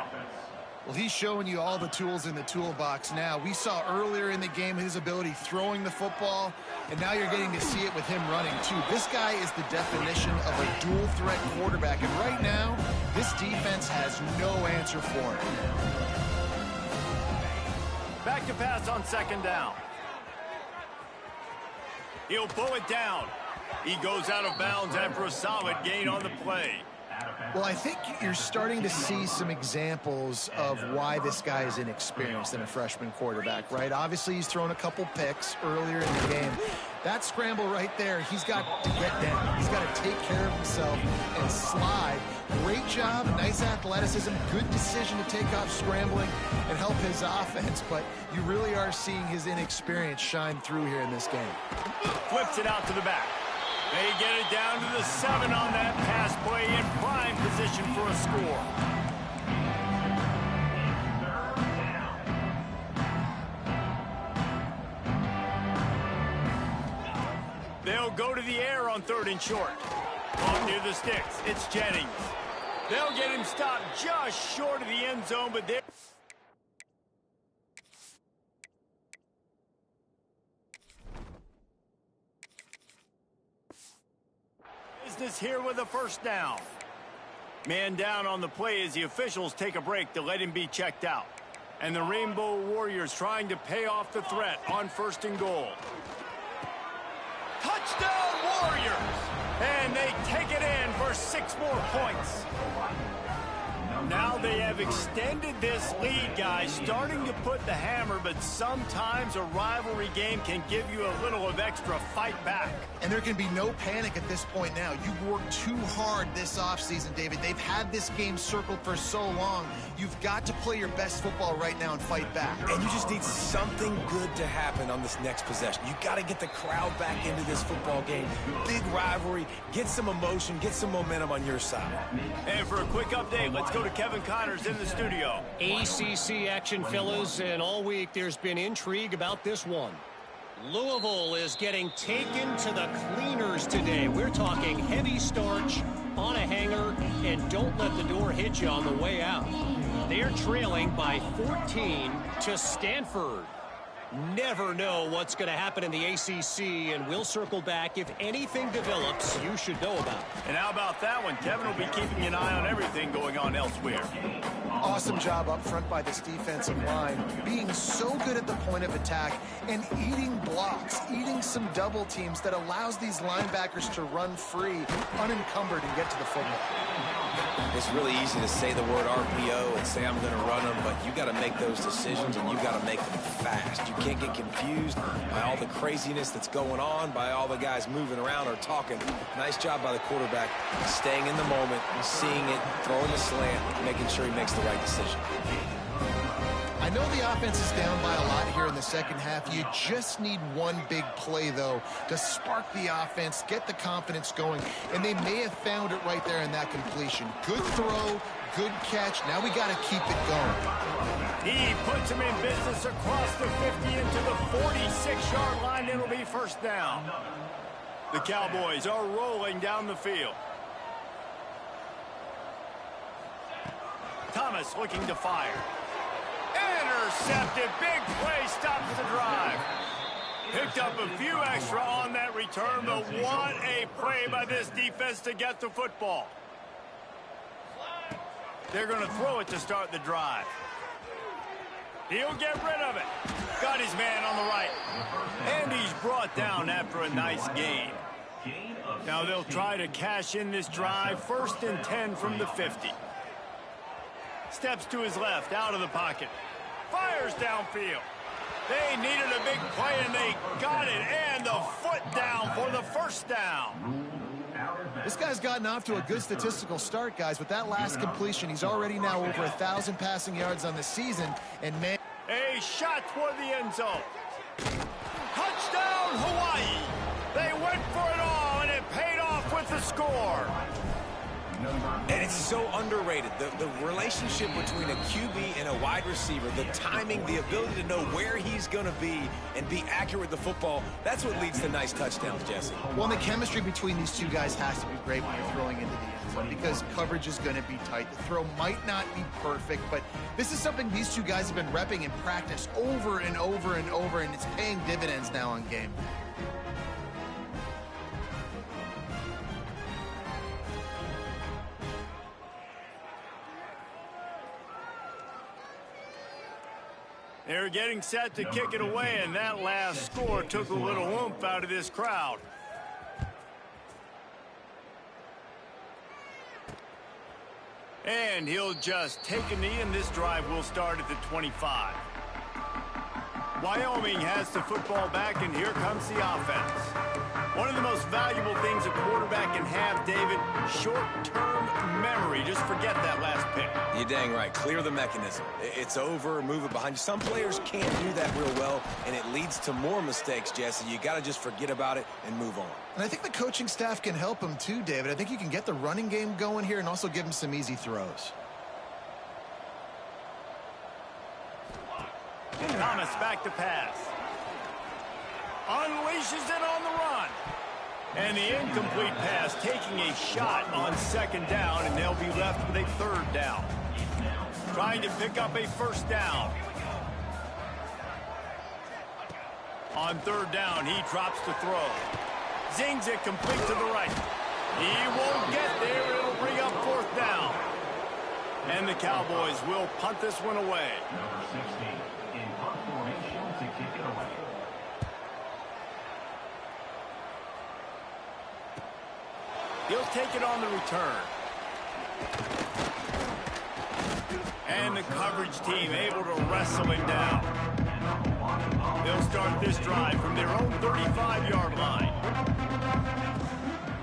B: Well, he's showing you all the tools in the toolbox now. We saw earlier in the game his ability throwing the football, and now you're getting to see it with him running, too. This guy is the definition of a dual-threat quarterback, and right now, this defense has no answer for him.
A: Back to pass on 2nd down. He'll pull it down. He goes out of bounds after a solid gain on the play.
B: Well, I think you're starting to see some examples of why this guy is inexperienced in a freshman quarterback, right? Obviously, he's thrown a couple picks earlier in the game. That scramble right there, he's got to get down. He's got to take care of himself and slide. Great job, nice athleticism, good decision to take off scrambling and help his offense, but you really are seeing his inexperience shine through here in this game.
A: Flips it out to the back. They get it down to the 7 on that pass play in prime position for a score. They'll go to the air on 3rd and short. Off near the sticks, it's Jennings. They'll get him stopped just short of the end zone, but they're... Business here with a first down. Man down on the play as the officials take a break to let him be checked out. And the Rainbow Warriors trying to pay off the threat on 1st and goal. Touchdown Warriors! And they take it in for 6 more points. Now they have extended this lead, guys, starting to put the hammer, but sometimes a rivalry game can give you a little of extra fight back.
B: And there can be no panic at this point now. You've worked too hard this offseason, David. They've had this game circled for so long. You've got to play your best football right now and fight back.
C: And you just need something good to happen on this next possession. You got to get the crowd back into this football game. Big rivalry. Get some emotion. Get some momentum on your side.
A: And for a quick update, let's go to Kevin Connors in the studio.
D: ACC action, fellas, and all week there's been intrigue about this one. Louisville is getting taken to the cleaners today. We're talking heavy starch on a hanger, and don't let the door hit you on the way out. They're trailing by 14 to Stanford. Never know what's going to happen in the ACC, and we'll circle back. If anything develops, you should know about it.
A: And how about that one? Kevin will be keeping an eye on everything going on elsewhere.
B: Awesome job up front by this defensive line, being so good at the point of attack and eating blocks, eating some double teams that allows these linebackers to run free, unencumbered, and get to the football.
C: It's really easy to say the word RPO and say I'm going to run them, but you got to make those decisions and you got to make them fast. You can't get confused by all the craziness that's going on, by all the guys moving around or talking. Nice job by the quarterback, staying in the moment, seeing it, throwing the slant, making sure he makes the right decision.
B: I know the offense is down by a lot here in the second half. You just need one big play, though, to spark the offense, get the confidence going, and they may have found it right there in that completion. Good throw, good catch. Now we got to keep it going.
A: He puts him in business across the 50 into the 46-yard line. It'll be first down. The Cowboys are rolling down the field. Thomas looking to fire. Intercepted. Big play stops the drive. Picked up a few extra on that return, but what a play by this defense to get the football. They're going to throw it to start the drive. He'll get rid of it. Got his man on the right. And he's brought down after a nice gain. Now they'll try to cash in this drive. 1st and 10 from the 50. Steps to his left, out of the pocket. Fires downfield. They needed a big play, and they got it. And the foot down for the first down.
B: This guy's gotten off to a good statistical start, guys. With that last completion, he's already now over 1,000 passing yards on the season. And, man...
A: A shot toward the end zone. Touchdown, Hawaii. They went for it all, and it paid off with the score.
C: And it's so underrated. The relationship between a QB and a wide receiver, the timing, the ability to know where he's going to be and be accurate with the football, that's what leads to nice touchdowns, Jesse.
B: Well, and the chemistry between these two guys has to be great when you're throwing into the end zone because coverage is going to be tight. The throw might not be perfect, but this is something these two guys have been repping in practice over and over and over, and it's paying dividends now on game.
A: They're getting set to kick it away, and that last score took a little oomph out of this crowd. And he'll just take a knee, and this drive will start at the 25. Wyoming has the football back, and here comes the offense. One of the most valuable things a quarterback can have, David, short-term memory. Just forget that last pick.
C: You're dang right. Clear the mechanism. It's over, move it behind you. Some players can't do that real well, and it leads to more mistakes, Jesse. You got to just forget about it and move on.
B: And I think the coaching staff can help him too, David. I think you can get the running game going here and also give him some easy throws.
A: Thomas back to pass. Unleashes it on the run. And the incomplete pass taking a shot on second down, and they'll be left with a third down. Trying to pick up a first down. On third down, he drops to throw. Zings it complete to the right. He won't get there. It'll bring up fourth down. And the Cowboys will punt this one away.
E: Number 16 in punt formation to kick it away.
A: He'll take it on the return. And the coverage team able to wrestle him down. They'll start this drive from their own 35-yard line.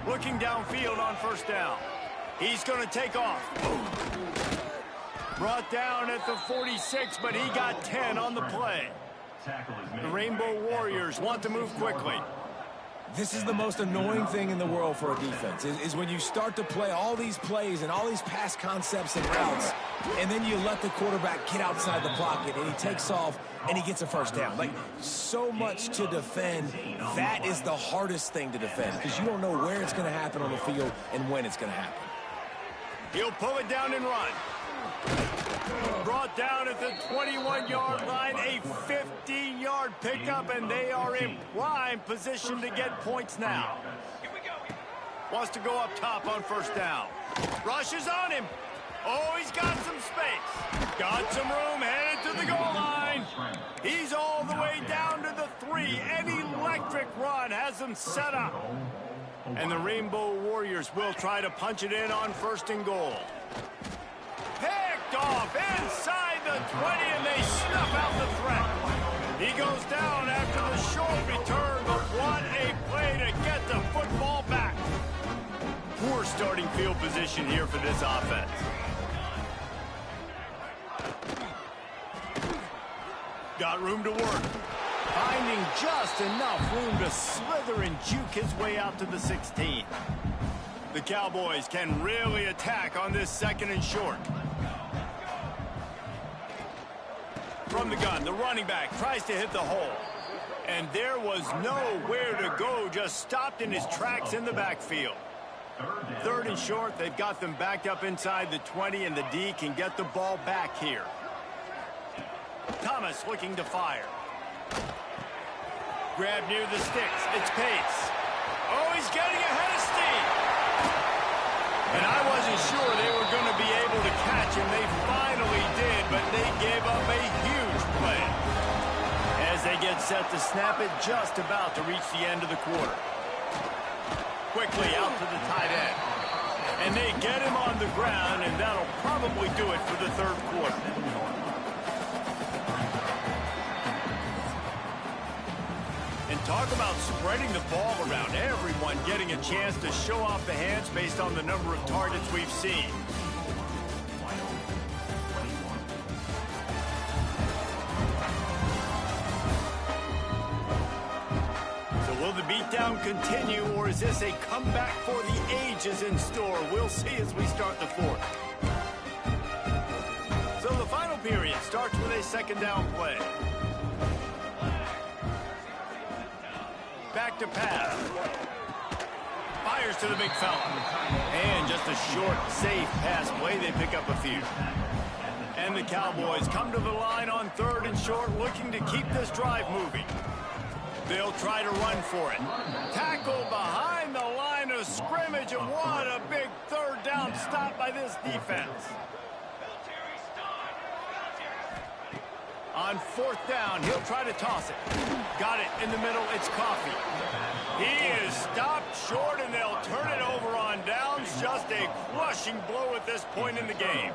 A: Looking downfield on first down. He's going to take off. Brought down at the 46, but he got 10 on the play. The Rainbow Warriors want to move quickly.
C: This is the most annoying thing in the world for a defense, is when you start to play all these plays and all these pass concepts and routes, and then you let the quarterback get outside the pocket, and he takes off, and he gets a first down. Like, so much to defend. That is the hardest thing to defend, because you don't know where it's going to happen on the field and when it's going to happen.
A: He'll pull it down and run. Brought down at the 21-yard line, a 15-yard pickup, and they are in prime position to get points now. Wants to go up top on first down. Rushes on him. Oh, he's got some space. Got some room, headed to the goal line. He's all the way down to the 3. An electric run has him set up. And the Rainbow Warriors will try to punch it in on first and goal. Picked off inside the 20, and they snuff out the threat. He goes down after the short return, but what a play to get the football back. Poor starting field position here for this offense. Got room to work. Finding just enough room to slither and juke his way out to the 16. The Cowboys can really attack on this second and short. From the gun, the running back tries to hit the hole. And there was nowhere to go, just stopped in his tracks in the backfield. Third and short, they've got them backed up inside the 20, and the D can get the ball back here. Thomas looking to fire. Grab near the sticks. It's Pace. Oh, he's getting ahead of steam. And I wasn't sure they were going to be able to catch him. They finally did, but they gave up a huge play. As they get set to snap it, just about to reach the end of the quarter. Quickly out to the tight end. And they get him on the ground, and that'll probably do it for the third quarter. And talk about spreading the ball around. Everyone getting a chance to show off the hands based on the number of targets we've seen. So will the beatdown continue, or is this a comeback for the ages in store? We'll see as we start the fourth. So the final period starts with a second down play. Back to pass. Fires to the big fella. And just a short, safe pass play. They pick up a few. And the Cowboys come to the line on third and short, looking to keep this drive moving. They'll try to run for it. Tackle behind the line of scrimmage, and what a big third down stop by this defense. On fourth down, he'll try to toss it. Got it in the middle, it's Coffee. He is stopped short, and they'll turn it over on downs. Just a crushing blow at this point in the game.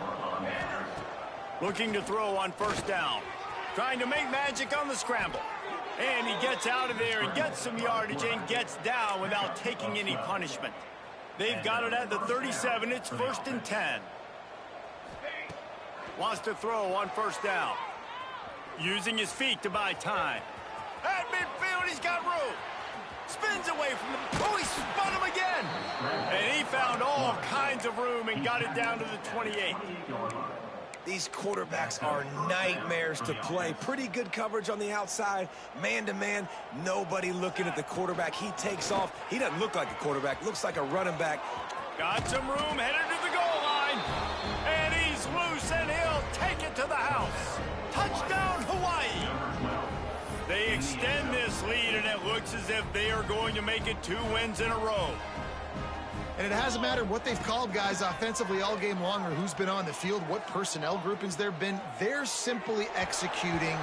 A: Looking to throw on first down. Trying to make magic on the scramble. And he gets out of there and gets some yardage and gets down without taking any punishment. They've got it at the 37. It's 1st and 10. Wants to throw on 1st down. Using his feet to buy time. At midfield, he's got room. Spins away from the... Oh, he spun him again. And he found all kinds of room and got it down to the 28.
C: These quarterbacks are nightmares to play. Pretty good coverage on the outside. Man-to-man, nobody looking at the quarterback. He takes off. He doesn't look like a quarterback. Looks like a running back.
A: Got some room, headed to the goal line. And he's loose, and he'll take it to the house. Touchdown, Hawaii. They extend this lead, and it looks as if they are going to make it 2 wins in a row.
B: And it hasn't mattered what they've called guys offensively all game long or who's been on the field, what personnel groupings there have been. They're simply executing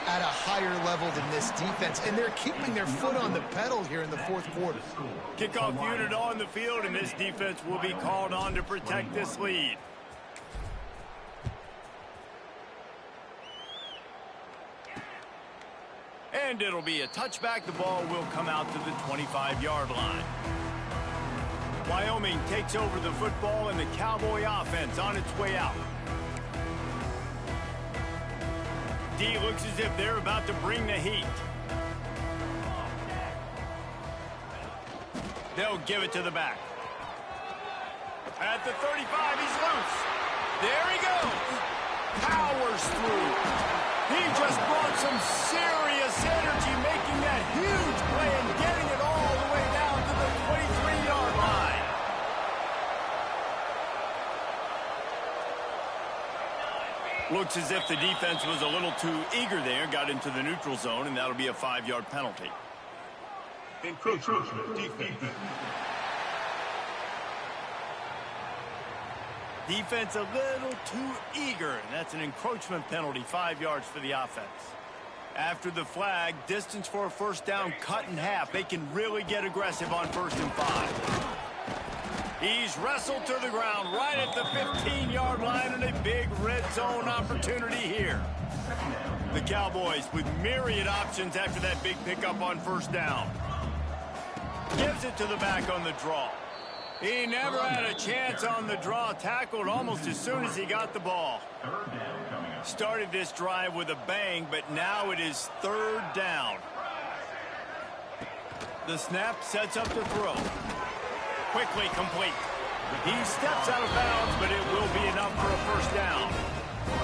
B: at a higher level than this defense, and they're keeping their foot on the pedal here in the 4th quarter.
A: Kickoff unit on the field, and this defense will be called on to protect this lead. And it'll be a touchback. The ball will come out to the 25-yard line. Wyoming takes over the football, and the Cowboy offense on its way out. D looks as if they're about to bring the heat. They'll give it to the back. At the 35, he's loose. There he goes. Powers through. He just brought some serious energy, making that huge play and getting it all the way down to the 23-yard line. Looks as if the defense was a little too eager there, got into the neutral zone, and that'll be a 5-yard penalty.
E: Encroachment defense.
A: Defense a little too eager, and that's an encroachment penalty, 5 yards for the offense. After the flag, distance for a 1st down cut in half. They can really get aggressive on 1st and 5. He's wrestled to the ground right at the 15-yard line, and a big red zone opportunity here. The Cowboys with myriad options after that big pickup on 1st down. Gives it to the back on the draw. He never had a chance on the draw, tackled almost as soon as he got the ball. Started this drive with a bang, but now it is 3rd down. The snap sets up to throw. Quickly complete. He steps out of bounds, but it will be enough for a 1st down.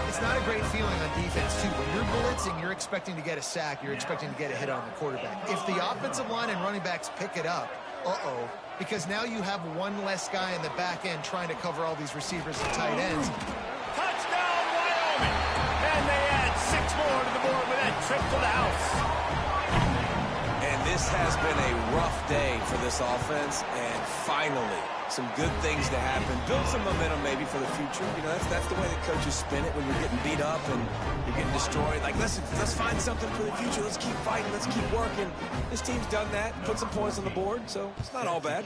B: It's not a great feeling on defense, too. When you're blitzing, you're expecting to get a sack. You're expecting to get a hit on the quarterback. If the offensive line and running backs pick it up, because now you have one less guy in the back end trying to cover all these receivers and tight ends.
A: Touchdown, Wyoming! And they add 6 more to the board with that trip to the house.
C: And this has been a rough day for this offense, and finally, some good things to happen. Build some momentum maybe for the future. You know, that's the way that coaches spin it when you're getting beat up and you're getting destroyed. Like, let's find something for the future. Let's keep fighting. Let's keep working. This team's done that, put some points on the board, so it's not all bad.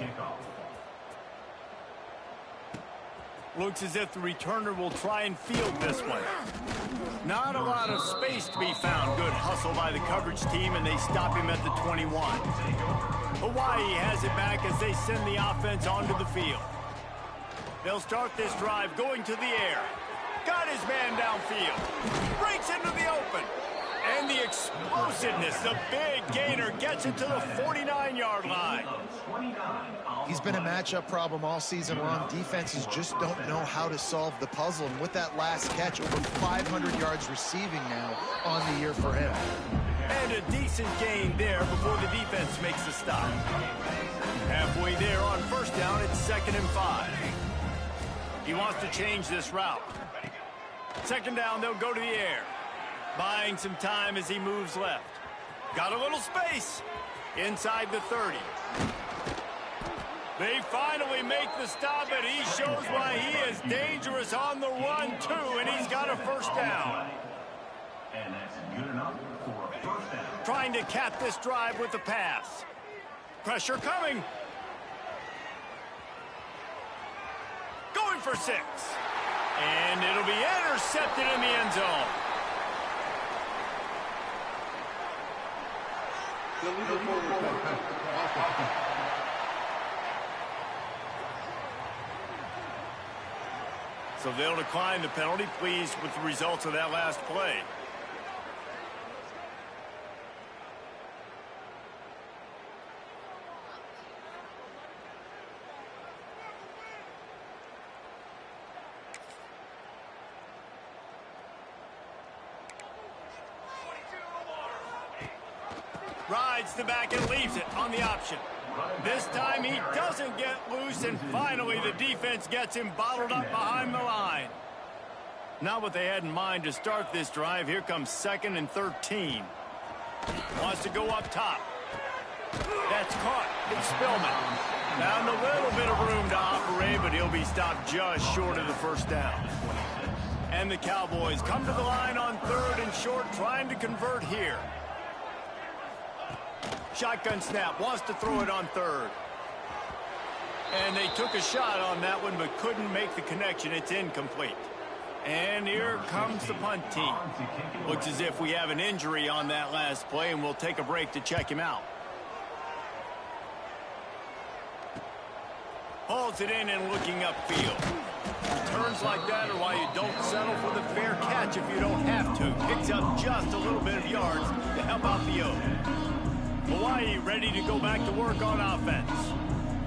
A: Looks as if the returner will try and field this one. Not a lot of space to be found. Good hustle by the coverage team, and they stop him at the 21. Hawaii has it back as they send the offense onto the field. They'll start this drive going to the air. Got his man downfield. Breaks into the open. And the explosiveness, the big gainer gets it to the 49-yard line.
B: He's been a matchup problem all season long. Defenses just don't know how to solve the puzzle. And with that last catch, over 500 yards receiving now on the year for him.
A: And a decent gain there before the defense makes the stop. Halfway there on 1st down, it's 2nd and 5. He wants to change this route. 2nd down, they'll go to the air. Buying some time as he moves left. Got a little space inside the 30. They finally make the stop, and he shows why he is dangerous on the run, too, and he's got a 1st down.
E: And that's good enough for a 1st down.
A: Trying to cap this drive with the pass. Pressure coming. Going for 6. And it'll be intercepted in the end zone. So they'll decline the penalty, pleased with the results of that last play. Rides the back and leaves it on the option. This time he doesn't get loose, and finally the defense gets him bottled up behind the line. Not what they had in mind to start this drive. Here comes 2nd and 13. Wants to go up top. That's caught. It's Spillman. Found a little bit of room to operate, but he'll be stopped just short of the first down. And the Cowboys come to the line on 3rd and short, trying to convert here. Shotgun snap, wants to throw it on 3rd. And they took a shot on that one, but couldn't make the connection. It's incomplete. And here comes the punt team. Looks as if we have an injury on that last play, and we'll take a break to check him out. Hauls it in and looking upfield. Returns like that are why you don't settle for the fair catch if you don't have to. Picks up just a little bit of yards to help out the O. Hawaii ready to go back to work on offense.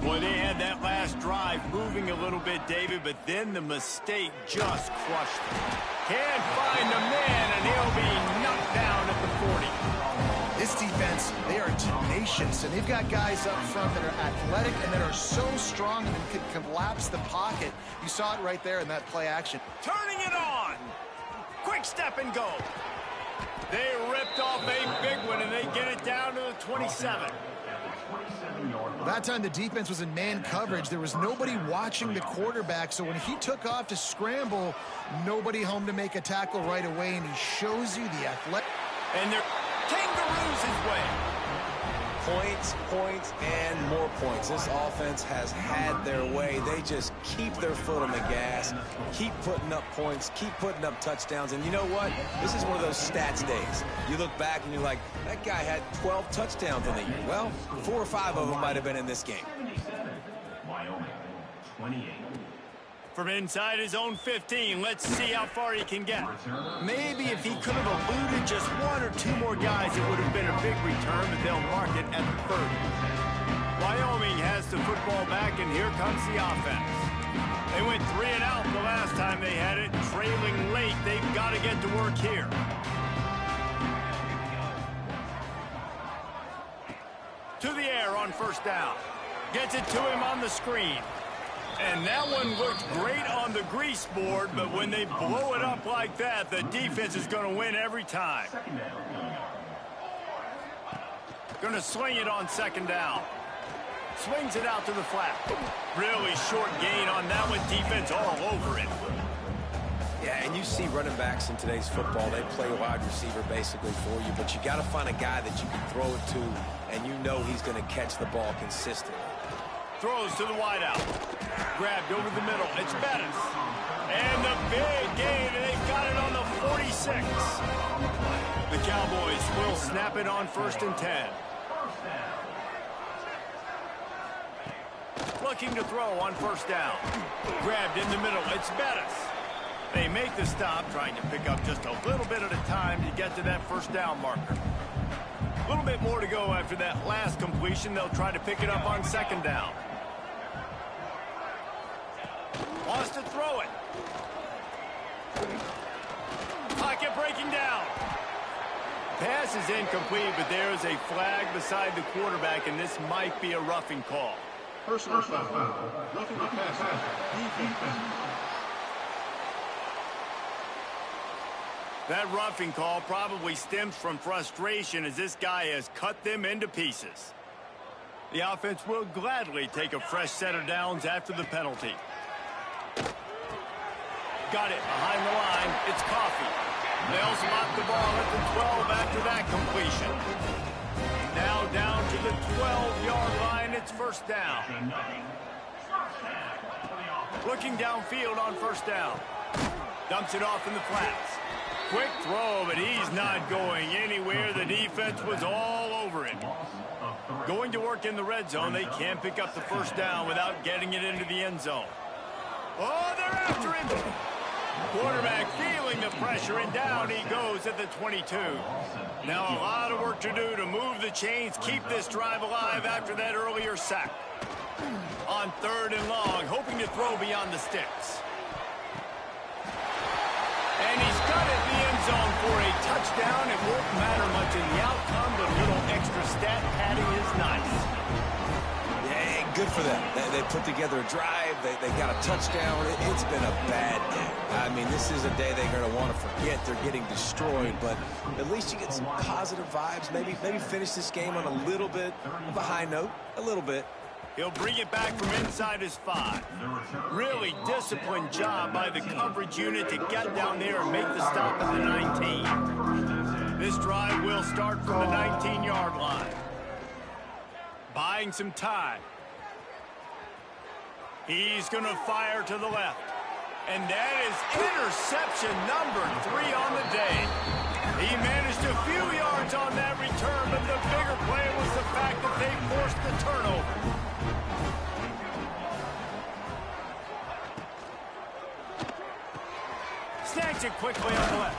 A: Boy, they had that last drive moving a little bit, David, but then the mistake just crushed them. Can't find the man, and he'll be knocked down at the 40.
B: This defense, they are tenacious, and they've got guys up front that are athletic and that are so strong and can collapse the pocket. You saw it right there in that play action.
A: Turning it on. Quick step and go. They ripped off a big one, and they get it down to the 27.
B: That time the defense was in man coverage. There was nobody watching the quarterback, so when he took off to scramble, nobody home to make a tackle right away, and he shows you the athletic.
A: And they're kangaroos his way.
C: Points, points, and more points. This offense has had their way. They just keep their foot on the gas, keep putting up points, keep putting up touchdowns. And you know what? This is one of those stats days. You look back and you're like, that guy had 12 touchdowns in the year. Well, 4 or 5 of them might have been in this game.
E: Wyoming, 28.
A: From inside his own 15, let's see how far he can get. Maybe if he could have eluded just 1 or 2 more guys, it would have been a big return, but they'll mark it at the 30. Wyoming has the football back, and here comes the offense. They went 3 and out the last time they had it. Trailing late, they've got to get to work here. To the air on 1st down. Gets it to him on the screen. And that one looked great on the grease board, but when they blow it up like that, the defense is going to win every time. Going to sling it on 2nd down. Swings it out to the flat. Really short gain on that one. Defense all over it.
C: Yeah, and you see running backs in today's football, they play wide receiver basically for you, but you got to find a guy that you can throw it to, and you know he's going to catch the ball consistently.
A: Throws to the wideout. Grabbed over the middle. It's Bettis. And the big gain, and they've got it on the 46. The Cowboys will snap it on 1st and 10. Looking to throw on 1st down. Grabbed in the middle. It's Bettis. They make the stop, trying to pick up just a little bit at a time to get to that 1st down marker. A little bit more to go after that last completion. They'll try to pick it up on 2nd down. Wants to throw it. Pocket breaking down. Pass is incomplete, but there is a flag beside the quarterback, and this might be a roughing call.
F: Personal foul. Roughing the passer.
A: That roughing call probably stems from frustration as this guy has cut them into pieces. The offense will gladly take a fresh set of downs after the penalty. Got it behind the line. It's Coffee. They'll spot the ball at the 12 after that completion. Now down to the 12-yard line. It's 1st down. Looking downfield on 1st down. Dumps it off in the flats. Quick throw, but he's not going anywhere. The defense was all over him. Going to work in the red zone. They can't pick up the first down without getting it into the end zone. Oh, they're after him. Quarterback feeling the pressure, and down he goes at the 22. Now a lot of work to do to move the chains, keep this drive alive after that earlier sack. On 3rd and long, hoping to throw beyond the sticks. And he's got it in the end zone for a touchdown. It won't matter much in the outcome, but a little extra stat padding is nice.
C: Yeah, good for them. They put together a drive. They got a touchdown. It's been a bad day. I mean, this is a day they're going to want to forget. They're getting destroyed, but at least you get some positive vibes. Maybe finish this game on a little bit of a high note, a little bit.
A: He'll bring it back from inside his 5. Really disciplined job by the coverage unit to get down there and make the stop at the 19. This drive will start from the 19-yard line. Buying some time. He's going to fire to the left. And that is interception number 3 on the day. He managed a few yards on that return, but the bigger play was the fact that they forced the turnover. Snags it quickly on the left.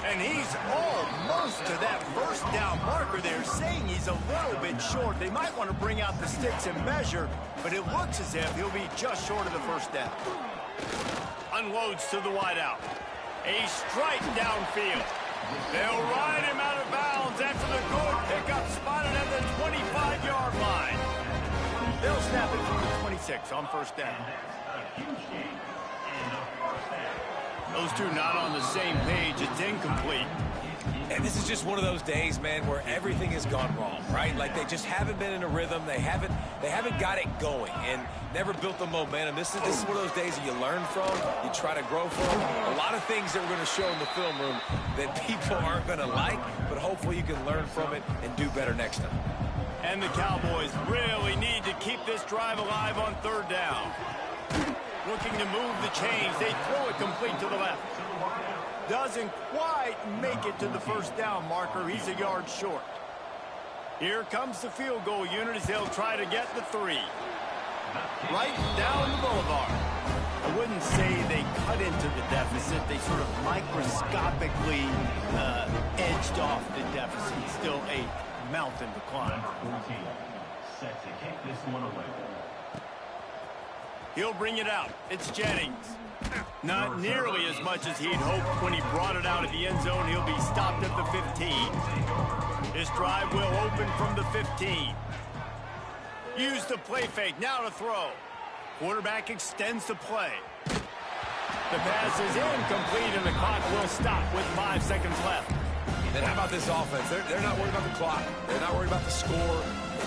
A: And he's almost to that first down marker there, saying he's a little bit short. They might want to bring out the sticks and measure, but it looks as if he'll be just short of the first down. Unloads to the wideout. A strike downfield. They'll ride him out of bounds after the good pickup spotted at the 25-yard line. They'll snap it from the 26 on first down. Those two not on the same page. It's incomplete.
C: And this is just one of those days, man, where everything has gone wrong, right? Like they just haven't been in a rhythm. They haven't got it going and never built the momentum. This is one of those days that you learn from, you try to grow from. A lot of things that we're going to show in the film room that people aren't going to like, but hopefully you can learn from it and do better next time.
A: And the Cowboys really need to keep this drive alive on 3rd down. Looking to move the chains. They throw it complete to the left. Doesn't quite make it to the first down marker. He's a yard short. Here comes the field goal unit as they'll try to get the 3. Right down the boulevard. I wouldn't say they cut into the deficit. They sort of microscopically edged off the deficit. Still a mountain to climb.
E: Set to kick this one away.
A: He'll bring it out. It's Jennings. Not nearly as much as he'd hoped when he brought it out of the end zone. He'll be stopped at the 15. This drive will open from the 15. Use the play fake. Now to throw. Quarterback extends the play. The pass is incomplete, and the clock will stop with 5 seconds left.
C: And how about this offense? They're not worried about the clock. They're not worried about the score.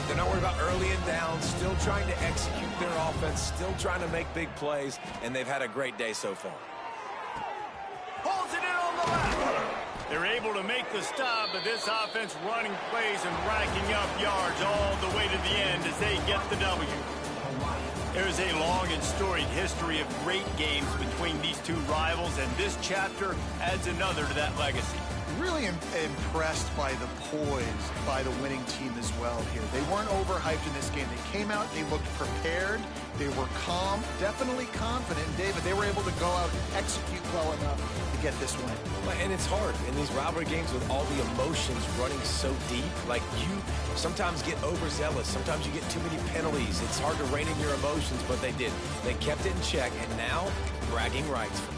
C: They're not worried about early and down. Still trying to execute their offense. Still trying to make big plays. And they've had a great day so far.
A: Pulls it in on the left. They're able to make the stop, but this offense running plays and racking up yards all the way to the end as they get the W. There's a long and storied history of great games between these two rivals, and this chapter adds another to that legacy.
B: Really impressed by the poise by the winning team as well here. They weren't overhyped in this game. They came out, they looked prepared, they were calm, definitely confident. David, they were able to go out and execute well enough to get this win.
C: And it's hard in these rivalry games with all the emotions running so deep. Like, you sometimes get overzealous. Sometimes you get too many penalties. It's hard to rein in your emotions, but they did. They kept it in check, and now bragging rights for them.